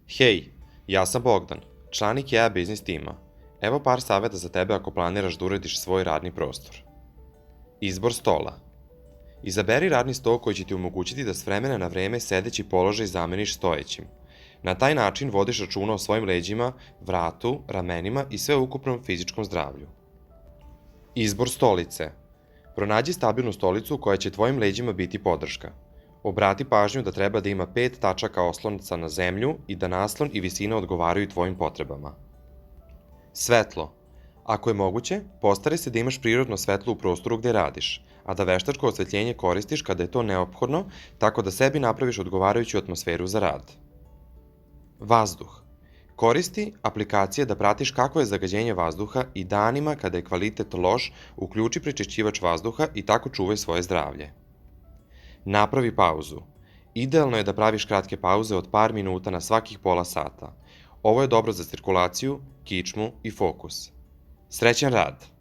Hej, ja sam Bogdan, član IKEA biznis tima. Evo par saveta za tebe ako planiraš da urediš svoj radni prostor. Izbor stola. Izaberi radni sto koji će ti omogućiti da s vremena na vreme sedeći položaj zameniš stojećim. Na taj način vodiš računa o svojim leđima, vratu, ramenima i sveukupnom fizičkom zdravlju. Izbor stolice. Pronađi stabilnu stolicu koja će tvojim leđima biti podrška. Obrati pažnju da treba da ima 5 tačaka oslonca na zemlju i da naslon i visina odgovaraju tvojim potrebama. Svetlo. Ako je moguće, postari se da imaš prirodno svetlo u prostoru gde radiš, a da veštačko osvetljenje koristiš kada je to neophodno, tako da sebi napraviš odgovarajuću atmosferu za rad. Vazduh. Koristi aplikacije da pratiš kako je zagađenje vazduha i danima kada je kvalitet loš, uključi prečišćivač vazduha i tako čuvaj svoje zdravlje. Napravi pauzu. Idealno je da praviš kratke pauze od par minuta na svakih pola sata. Ovo je dobro za cirkulaciju, kičmu i fokus. Srećan rad!